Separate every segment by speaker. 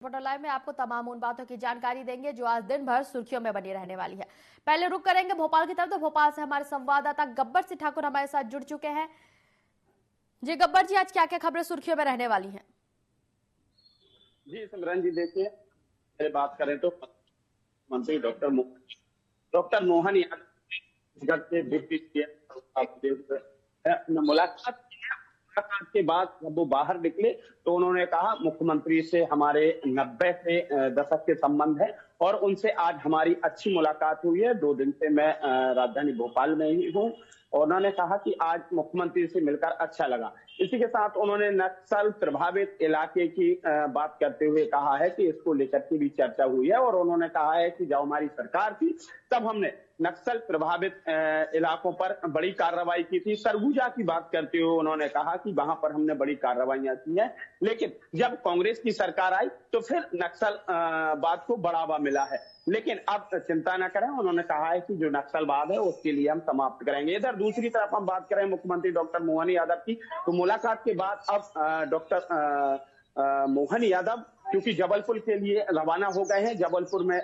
Speaker 1: Reporter live में आपको तमाम उन बातों की जानकारी देंगे जो आज दिन भर सुर्खियों में बनी रहने वाली है। पहले रुक करेंगे भोपाल की तरफ, तो भोपाल से हमारे संवाददाता गब्बर सिंह ठाकुर हमारे साथ जुड़ चुके हैं। जी गब्बर जी, आज क्या क्या खबरें सुर्खियों में रहने वाली हैं?
Speaker 2: जी सिमरन जी, देखिए बात करें तो मंत्री डॉक्टर मोहन यादव के डिप्टी मुलाकात के बाद जब वो बाहर निकले तो उन्होंने कहा मुख्यमंत्री से हमारे 90 से दशक के संबंध है और उनसे आज हमारी अच्छी मुलाकात हुई है। 2 दिन से मैं राजधानी भोपाल में ही हूँ और उन्होंने कहा कि आज मुख्यमंत्री से मिलकर अच्छा लगा। इसी के साथ उन्होंने नक्सल प्रभावित इलाके की बात करते हुए कहा है कि इसको लेकर के भी चर्चा हुई है और उन्होंने कहा है कि जब हमारी सरकार थी तब हमने नक्सल प्रभावित इलाकों पर बड़ी कार्रवाई की थी। सरगुजा की बात करते हुए उन्होंने कहा कि वहां पर हमने बड़ी कार्रवाइयां की हैं, लेकिन जब कांग्रेस की सरकार आई तो फिर नक्सल बात को बढ़ावा मिला है। लेकिन अब चिंता न करें, उन्होंने कहा है कि जो नक्सलवाद है उसके लिए हम समाप्त करेंगे। इधर दूसरी तरफ हम बात करें मुख्यमंत्री डॉक्टर मोहन यादव की, तो मुलाकात के बाद अब डॉक्टर मोहन यादव क्योंकि जबलपुर के लिए रवाना हो गए हैं। जबलपुर में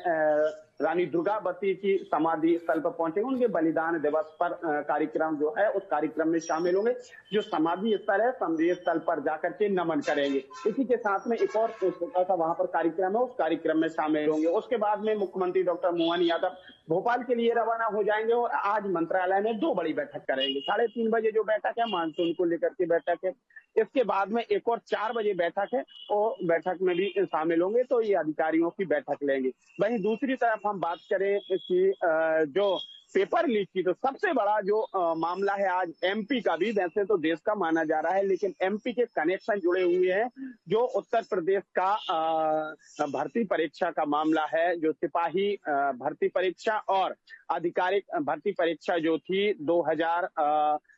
Speaker 2: रानी दुर्गावती की समाधि स्थल पर पहुंचे, उनके बलिदान दिवस पर कार्यक्रम जो है उस कार्यक्रम में शामिल होंगे। जो समाधि स्थल है समाधि स्थल पर जाकर के नमन करेंगे। इसी के साथ में एक और छोटा सा वहां पर कार्यक्रम है, उस कार्यक्रम में शामिल होंगे। उसके बाद में मुख्यमंत्री डॉक्टर मोहन यादव भोपाल के लिए रवाना हो जाएंगे और आज मंत्रालय में 2 बड़ी बैठक करेंगे। 3:30 बजे जो बैठक है मानसून को लेकर के बैठक है, इसके बाद में एक और 4 बजे बैठक है और बैठक में भी शामिल होंगे, तो ये अधिकारियों की बैठक लेंगे। वहीं दूसरी तरफ हम बात करें कि जो पेपर लीक की, तो सबसे बड़ा जो मामला है आज एमपी का भी, वैसे तो देश का माना जा रहा है लेकिन एमपी के कनेक्शन जुड़े हुए हैं। जो उत्तर प्रदेश का भर्ती परीक्षा का मामला है, जो सिपाही भर्ती परीक्षा और आधिकारिक भर्ती परीक्षा जो थी 2000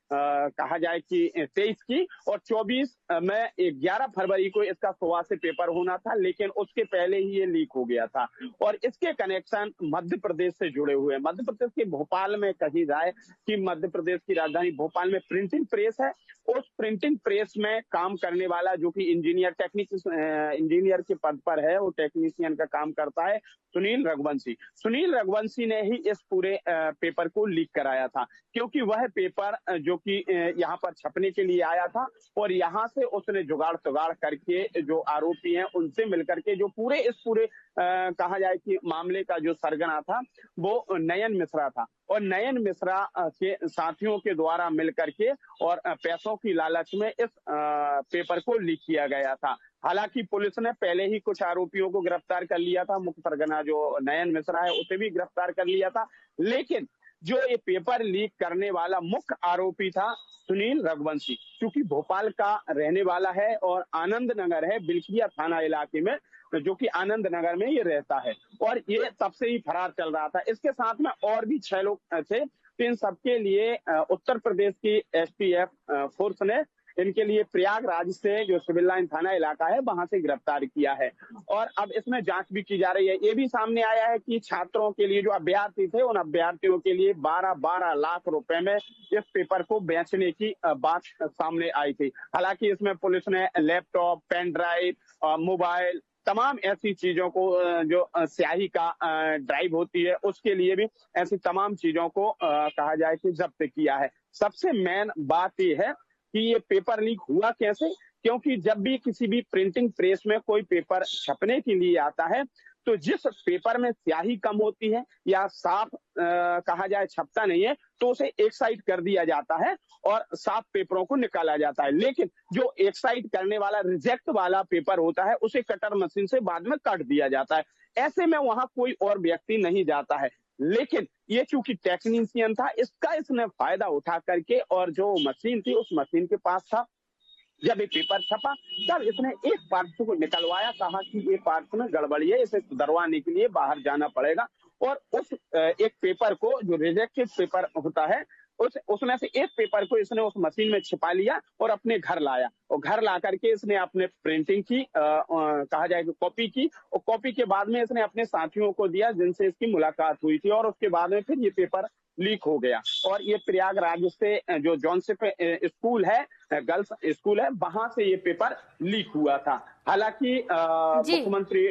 Speaker 2: कहा जाए कि 23 की और 24 में 11 फरवरी को इसका 100 से पेपर होना था, लेकिन उसके पहले ही ये लीक हो गया था और इसके कनेक्शन मध्य प्रदेश से जुड़े हुए हैं। मध्य प्रदेश के भोपाल में कही जाए कि मध्य प्रदेश की राजधानी भोपाल में प्रिंटिंग प्रेस है, उस प्रिंटिंग प्रेस में काम करने वाला जो कि इंजीनियर के पद पर है, वो टेक्नीशियन का काम करता है, सुनील रघुवंशी ने ही इस पूरे पेपर को लीक कराया था। क्योंकि वह पेपर जो कि यहाँ पर छपने के लिए आया था और यहाँ से उसने जुगाड़ तुगाड़ करके जो आरोपी हैं उनसे मिलकर के जो इस पूरे कहा जाए कि मामले का जो सरगना था वो नयन मिश्रा था और नयन मिश्रा के साथियों के द्वारा मिलकर के और पैसों की लालच में इस पेपर को लीक किया गया था। हालांकि पुलिस ने पहले ही कुछ आरोपियों को गिरफ्तार कर लिया था, मुख्य सरगना जो नयन मिश्रा है उसे भी गिरफ्तार कर लिया था, लेकिन जो ये पेपर लीक करने वाला मुख्य आरोपी था सुनील रघुवंशी, क्योंकि भोपाल का रहने वाला है और आनंद नगर है बिल्किया थाना इलाके में, जो कि आनंद नगर में ये रहता है और ये तब से ही फरार चल रहा था। इसके साथ में और भी 6 लोग थे, तो इन सबके लिए उत्तर प्रदेश की एसटीएफ फोर्स ने इनके लिए प्रयागराज से जो सिविल लाइन थाना इलाका है वहां से गिरफ्तार किया है और अब इसमें जांच भी की जा रही है। ये भी सामने आया है कि छात्रों के लिए जो अभ्यर्थी थे उन अभ्यर्थियों के लिए 12-12 लाख रुपए में इस पेपर को बेचने की बात सामने आई थी। हालांकि इसमें पुलिस ने लैपटॉप, पेन ड्राइव, मोबाइल, तमाम ऐसी चीजों को जो स्याही का ड्राइव होती है उसके लिए भी ऐसी तमाम चीजों को कहा जाए कि जब्त किया है। सबसे मेन बात यह है कि ये पेपर लीक हुआ कैसे, क्योंकि जब भी किसी भी प्रिंटिंग प्रेस में कोई पेपर छपने के लिए आता है तो जिस पेपर में स्याही कम होती है या साफ कहा जाए छपता नहीं है तो उसे एक साइड कर दिया जाता है और साफ पेपरों को निकाला जाता है, लेकिन जो एक साइड करने वाला रिजेक्ट वाला पेपर होता है उसे कटर मशीन से बाद में काट दिया जाता है। ऐसे में वहां कोई और व्यक्ति नहीं जाता है, लेकिन ये चूंकि टेक्नीशियन था इसने फायदा उठा करके और जो मशीन थी उस मशीन के पास था, जब ये पेपर छपा तब इसने एक पार्ट को निकलवाया, कहा कि ये पार्ट में गड़बड़ी है, इसे सुधरवाने के लिए बाहर जाना पड़ेगा और उस एक पेपर को जो रिजेक्टेड पेपर होता है उसमें से एक पेपर को इसने उस मशीन में छिपा लिया और अपने घर लाया और घर ला करके इसने अपने प्रिंटिंग की कहा जाए कि कॉपी की और कॉपी के बाद में इसने अपने साथियों को दिया जिनसे इसकी मुलाकात हुई थी और उसके बाद में फिर ये पेपर लीक हो गया और ये प्रयागराज से जो जॉनसिप स्कूल है गर्ल्स स्कूल है, वहां से ये पेपर लीक हुआ था। हालांकि
Speaker 1: जी
Speaker 2: मुख्यमंत्री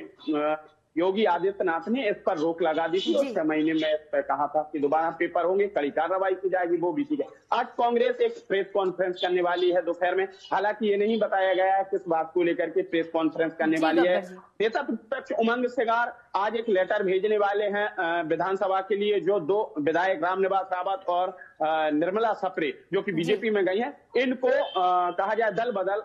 Speaker 2: योगी आदित्यनाथ ने इस पर रोक लगा दी थी और
Speaker 1: जी
Speaker 2: 6 महीने में इस पर कहा था कि दोबारा पेपर होंगे, कड़ी कार्रवाई की जाएगी, वो भी की जाए। आज कांग्रेस एक प्रेस कॉन्फ्रेंस करने वाली है दोपहर में। हालांकि ये नहीं बताया गया है किस बात को लेकर के प्रेस कॉन्फ्रेंस करने
Speaker 1: जी
Speaker 2: वाली है।
Speaker 1: गब्बर जी।
Speaker 2: नेता प्रतिपक्ष उमंग सिगार आज एक लेटर भेजने वाले हैं विधानसभा के लिए, जो 2 विधायक रामनिवास रावत और निर्मला सप्रे जो कि बीजेपी में गई हैं, इनको कहा जाए दल बदल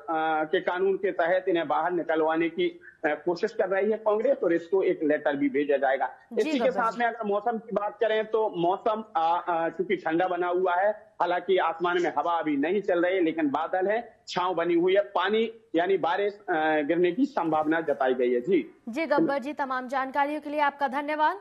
Speaker 2: के कानून के तहत इन्हें बाहर निकलवाने की कोशिश कर रही है कांग्रेस, और इसको एक लेटर भी भेजा जाएगा। इसी के साथ में अगर मौसम की बात करें तो मौसम चूंकि ठंडा बना हुआ है, हालांकि आसमान में हवा अभी नहीं चल रही है, लेकिन बादल है, छांव बनी हुई है, पानी यानी बारिश गिरने की संभावना जताई गई है। जी
Speaker 1: गब्बर जी, तमाम जानकारियों के लिए आपका धन्यवाद।